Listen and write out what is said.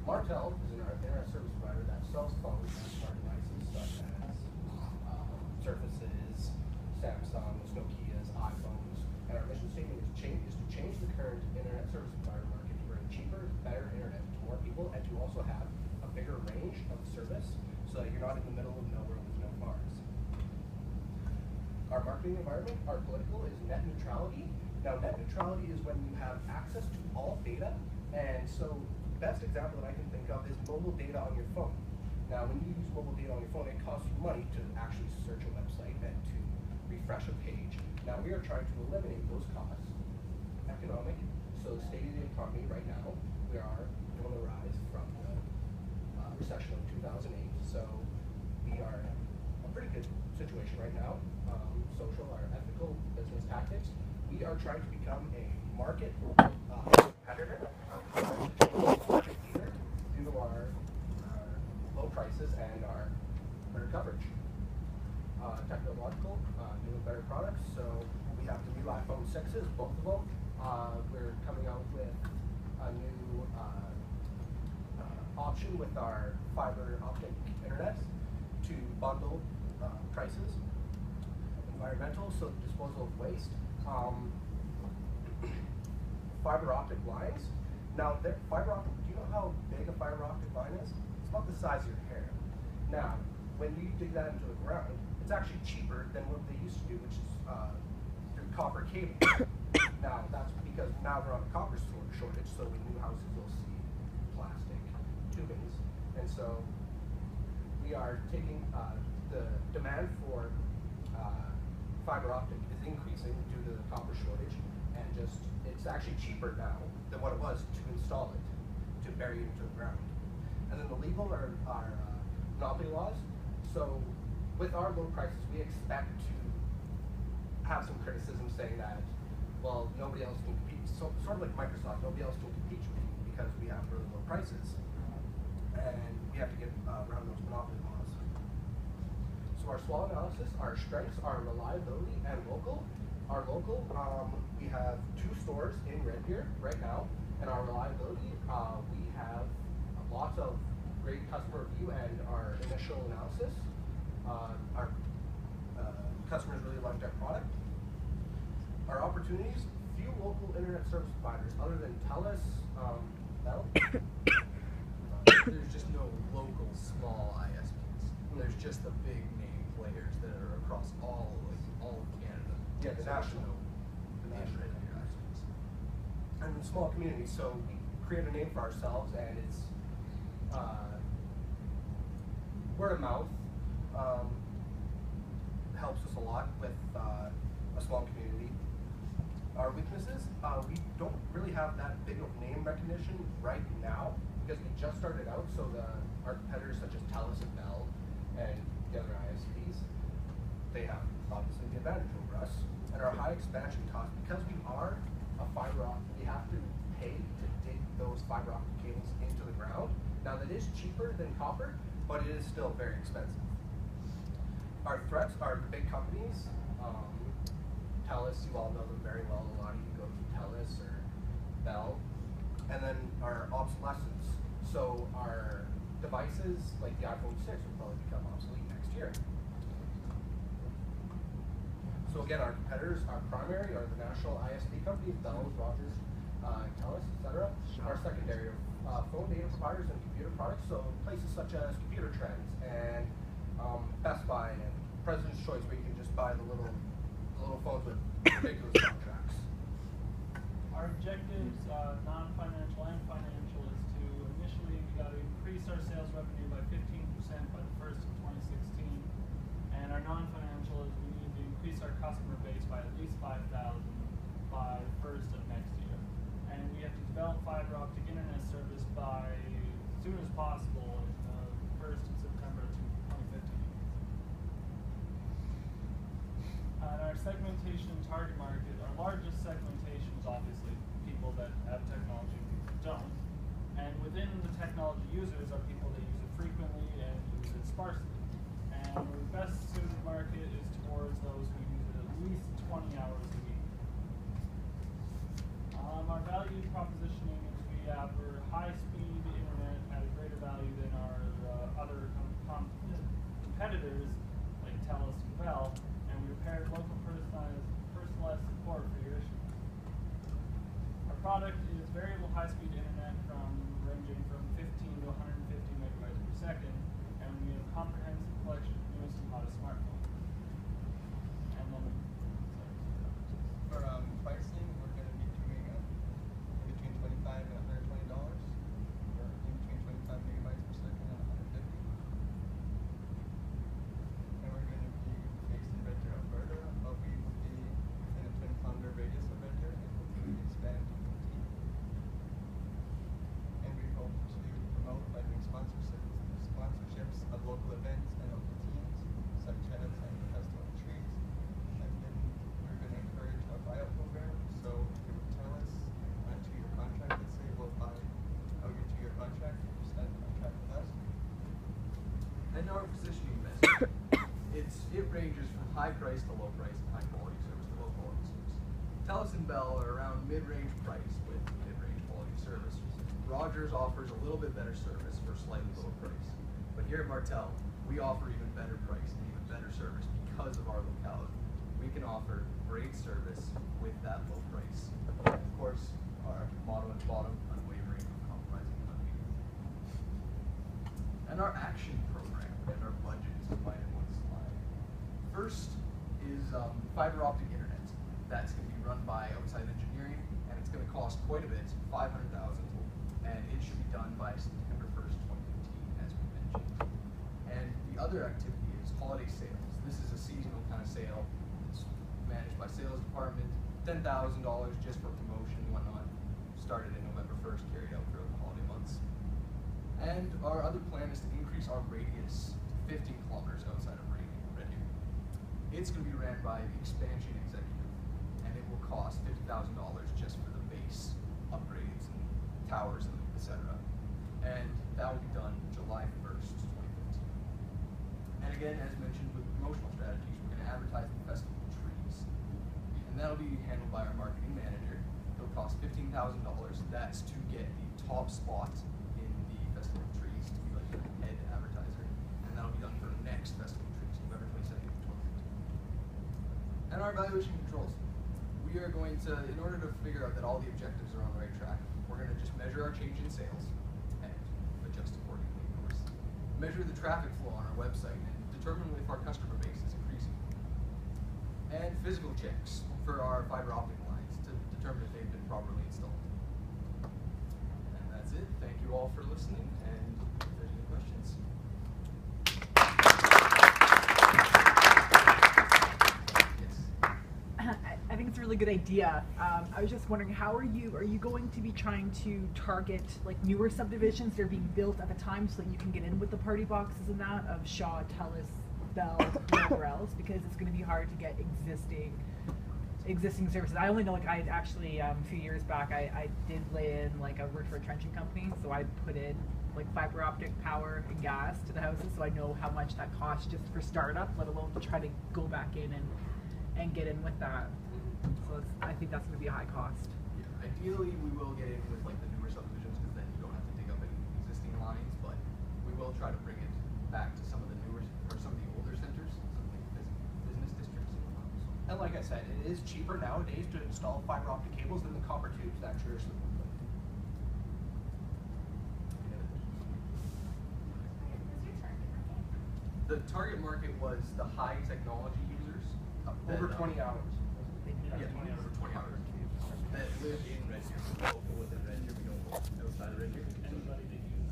Martel is an internet service provider that sells phones and smart devices such as Surfaces, Samsungs, Nokias, iPhones. And our mission statement is to change the current internet service provider market to bring cheaper, better internet to more people and to also have a bigger range of service so that you're not in the middle of nowhere with no bars. Our marketing environment, our political, is net neutrality. Now, net neutrality is when you have access to all data, and so the best example that I can think of is mobile data on your phone. Now, when you use mobile data on your phone, it costs you money to actually search a website and to refresh a page. Now, we are trying to eliminate those costs. Economic, so the state of the economy right now, we are on the rise from the recession of 2008. So we are in a pretty good situation right now. Social, our ethical business tactics. We are trying to become a market competitor, market leader, due to our low prices and our better coverage. Technological, new and better products. So we have the new iPhone 6s, both of them. We're coming out with a new option with our fiber optic internet to bundle prices. Environmental, so disposal of waste. Fiber optic lines. Now, fiber optic. Do you know how big a fiber optic line is? It's about the size of your hair. Now, when you dig that into the ground, it's actually cheaper than what they used to do, which is through copper cable. Now, that's because now we're on a copper shortage, so in new houses you'll see plastic tubings, and so we are taking the demand for fiber optic is increasing due to the copper shortage, and it's actually cheaper now than what it was to install it, to bury it into the ground. And then the legal are monopoly laws. So with our low prices, we expect to have some criticism saying that, well, nobody else can compete. So sort of like Microsoft, nobody else can compete with you because we have really low prices, and we have to get around those monopoly laws. So our SWOT analysis, our strengths are reliability and local. Our local, we have 2 stores in Red Deer right now, and our reliability, we have lots of great customer review and our initial analysis. Our customers really liked our product. Our opportunities, few local internet service providers other than TELUS, Bell. There's just no local small ISPs. There's just the big name players that are across all of Canada. Yeah, the national. ISPs. And the small community, so we create a name for ourselves, and it's word of mouth helps us a lot with a small community. Our weaknesses, we don't really have that big of name recognition right now because we just started out, so our competitors such as TELUS and Bell and the other ISPs, they have obviously the advantage over us. And our high expansion costs, because we are a fiber optic, we have to pay to dig those fiber optic cables into the ground. Now that is cheaper than copper, but it is still very expensive. Our threats are the big companies. TELUS, you all know them very well. A lot of you go to TELUS or Bell. And then our obsolescence. So our devices, like the iPhone 6, will probably become obsolete next year. So again, our competitors, our primary are the national ISP companies, Bell, Rogers, TELUS, etc. Our secondary are phone data providers and computer products, so places such as Computer Trends and Best Buy and President's Choice, where you can just buy the little phones with ridiculous contracts. Our objectives, non-financial and financial, is to initially we got to increase our sales revenue by 15% by the 1st of 2016, and our non-financial is we need to increase our customer base by at least 5,000 by the 1st of next year, and we have to develop fiber optic internet service by as soon as possible in the 1st of September 2015. And our segmentation target market, our largest segmentation is obviously people that have technology and people that don't. And within the technology users are people that use it frequently and use it sparsely. And the best suited market is towards those who use it at least 20 hours a week. Our value propositioning is we we offer high-speed internet at a greater value than our other competitors like TELUS and Bell, and we paired local personalized support for your issues. Our product is variable high-speed internet ranging from 15 to 150 megabytes per second, and we have a comprehensive collection of newest and hottest smartphones. And then, For pricing, we're going to be doing in between $25 and $120, or in between 25 megabytes per second and 150. And we're going to be based in Red Deer, Alberta, but we will be within a 20-kilometer radius of Red Deer, and hopefully expand to 15. And we hope to promote by doing sponsorships of local events and local teams, such as the Festival of Trees. And then we're going to encourage a buyout program. So if you would tell us on a 2-year contract, let's say we'll buy out your 2-year contract, if you sign a contract with us. And our positioning message, it ranges from high price to low price and high quality service to low quality service. TELUS and Bell are around mid-range price with mid-range quality service. Rogers offers a little bit better service for slightly lower price. But here at Martel, we offer even better price and even better service because of our locality. We can offer great service with that low price. Of course, our motto at the bottom, unwavering, uncompromising, and unbeatable. And our action program and our budget is divided in one slide. First is fiber optic internet. That's going to be run by outside engineering, and it's going to cost quite a bit, $500,000, and it should be done by September 1st, 2015, as we mentioned. And the other activity is holiday sales. This is a seasonal kind of sale. It's managed by sales department, $10,000 just for promotion and whatnot. Started in November 1st, carried out throughout the holiday months. And our other plan is to increase our radius to 15 kilometers outside of Red Deer. It's going to be ran by the expansion executive, and it will cost $50,000 just for the base upgrades and towers and etc. And that will be done July 1st, 2015. And again, as mentioned with promotional strategies, we're going to advertise the Festival of Trees. And that'll be handled by our marketing manager. It'll cost $15,000. That's to get the top spot in the Festival of Trees, to be like the head advertiser. And that'll be done for the next Festival of Trees, November 22nd, 2015. And our evaluation controls. We are going to, in order to figure out that all the objectives are on the right track, we're going to just measure our change in sales and adjust accordingly, of course. Measure the traffic flow on our website and determine if our customer base is increasing. And physical checks for our fiber optic lines to determine if they've been properly installed. And that's it. Thank you all for listening, and if there's any questions. I think it's a really good idea. I was just wondering, are you going to be trying to target like newer subdivisions that are being built at the time so that you can get in with the party boxes and that of Shaw, TELUS, Bell, whatever else, because it's going to be hard to get existing services. I only know, like, I actually a few years back I did lay in, like, I worked for a trenching company, so I put in like fiber optic power and gas to the houses, so I know how much that costs just for startup, let alone to try to go back in and get in with that. So I think that's going to be a high cost. Yeah, ideally we will get in with like the newer subdivisions, because then you don't have to dig up any existing lines, but we will try to bring it back to some of the newer, or some of the older centers, some of the business districts and whatnot. So. And like I said, it is cheaper nowadays to install fiber optic cables than the copper tubes that traditionally were put. The target market was the high technology users. Over 20 hours. Yeah, over 20 hours. That live in